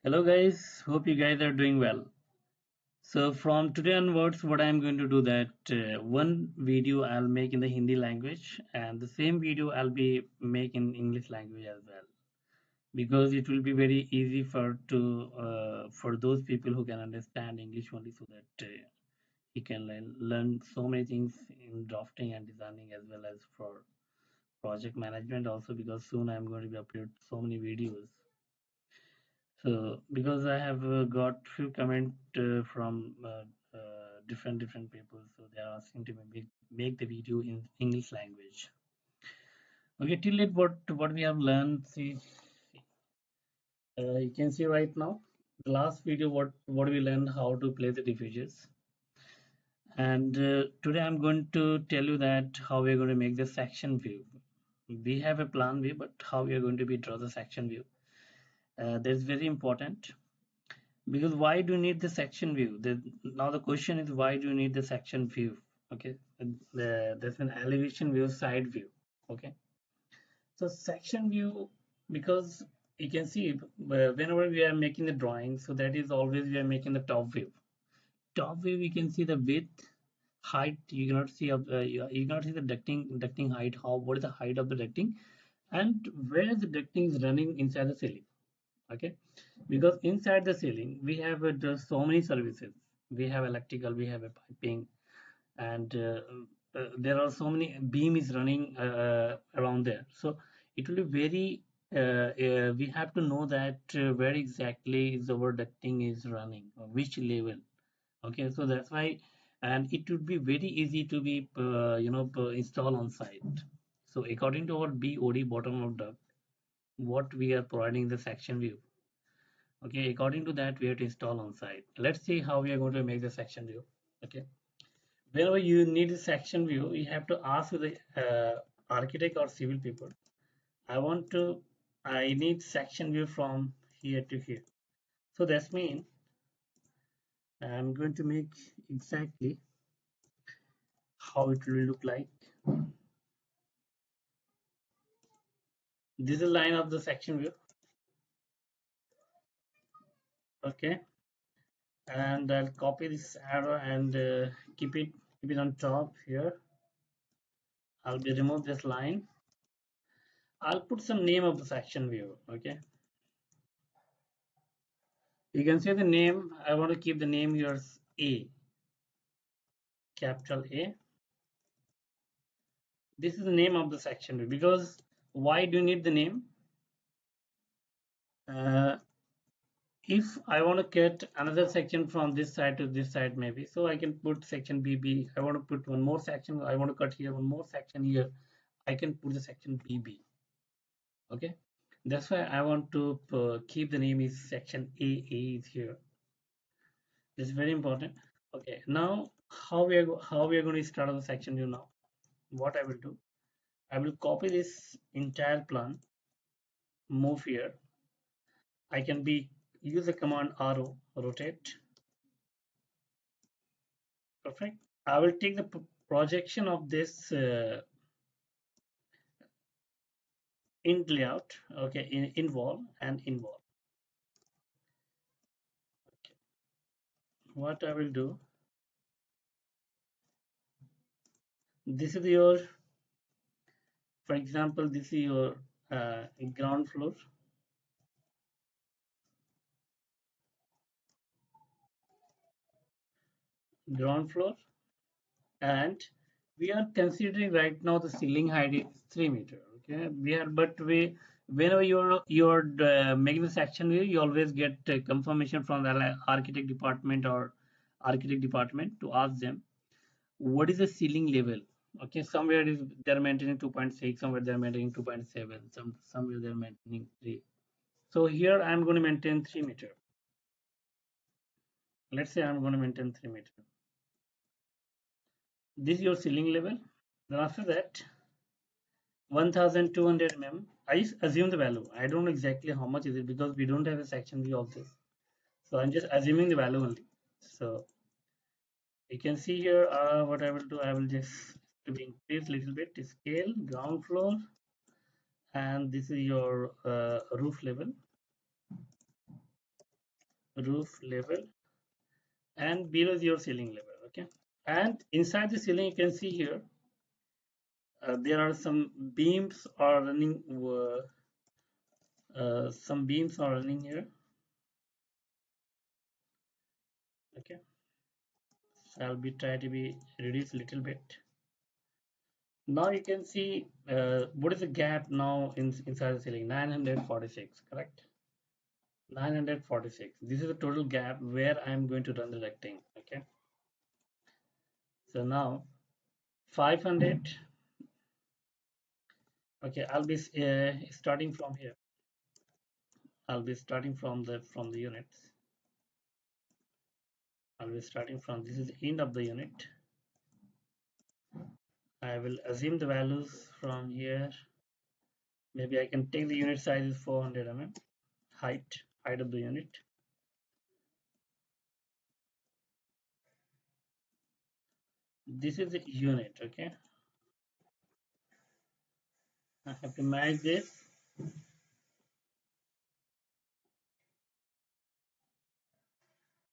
Hello guys, hope you guys are doing well. So from today onwards, what I'm going to do that one video I'll make in the Hindi language and the same video I'll be make in English language as well because it will be very easy for those people who can understand English only so that he can learn so many things in drafting and designing as well as for project management also because soon I'm going to be upload so many videos. So because I have got few comment from different people, so they are asking to make the video in English language. Okay, till it what we have learned. See, you can see right now the last video what we learned how to play the diffusers, and today I'm going to tell you that how we are going to make the section view. We have a plan view, but how we are going to be draw the section view. That's very important. Because why do you need the section view? Now the question is why do you need the section view? Okay, there's an elevation view, side view. Okay, so section view because you can see whenever we are making the drawing, so that is always we are making the top view. Top view we can see the width, height. You cannot see you cannot see the ducting height. How what is the height of the ducting, and where the ducting is running inside the ceiling. Okay, because inside the ceiling we have just so many services. We have electrical, we have a piping, and there are so many beam is running around there, so it will be very we have to know that where exactly is our ducting is running, which level. Okay, so that's why, and it would be very easy to be install on site. So according to our BOD, bottom of duct, what we are providing the section view. Okay, according to that, we have to install on site. Let's see how we are going to make the section view. Okay, whenever you need a section view, you have to ask the architect or civil people. I want to, I need section view from here to here. So that's mean I'm going to make exactly how it will look like. This is the line of the section view. Okay, and I'll copy this arrow and keep it on top here. I'll be remove this line. I'll put some name of the section view. Okay, you can see the name. I want to keep the name yours A, capital A. This is the name of the section view because why do you need the name? Uh, if I want to get another section from this side to this side, maybe so I can put section BB. I want to put one more section. I want to cut here one more section here. I can put the section BB. Okay, that's why I want to keep the name is section AA is here. It's very important. Okay, now how we are going to start on the section view now. What I will do, I will copy this entire plan, move here. I can be use the command arrow, rotate. Perfect. I will take the projection of this in layout. Okay, in wall and in wall. Okay. What I will do, this is your, for example, this is your ground floor. Ground floor, and we are considering right now the ceiling height is 3 meter. Okay, we are, but we whenever you're making the section view, you always get confirmation from the architect department or architect department to ask them what is the ceiling level. Okay, somewhere is they're maintaining 2.6, somewhere they're maintaining 2.7, somewhere they're maintaining 3. So here I'm going to maintain 3 meter. Let's say I'm going to maintain 3 meter. This is your ceiling level. Then after that, 1200 mm. I assume the value. I don't know exactly how much is it because we don't have a section view of this. So I'm just assuming the value only. So you can see here what I will do. I will just to increase little bit the scale, ground floor, and this is your roof level. roof level, and below is your ceiling level. Okay, and inside the ceiling you can see here there are some beams are running here. Okay, so I'll be try to be reduce a little bit. Now you can see what is the gap now inside the ceiling, 946, correct? 946. This is the total gap where I'm going to run the rectangle. Okay, so now 500. Okay, I'll be starting from here. I'll be starting from the units. I'll be starting from this is the end of the unit. I will assume the values from here. Maybe I can take the unit size is 400 mm. Height of the unit. This is the unit. Okay, I have to match this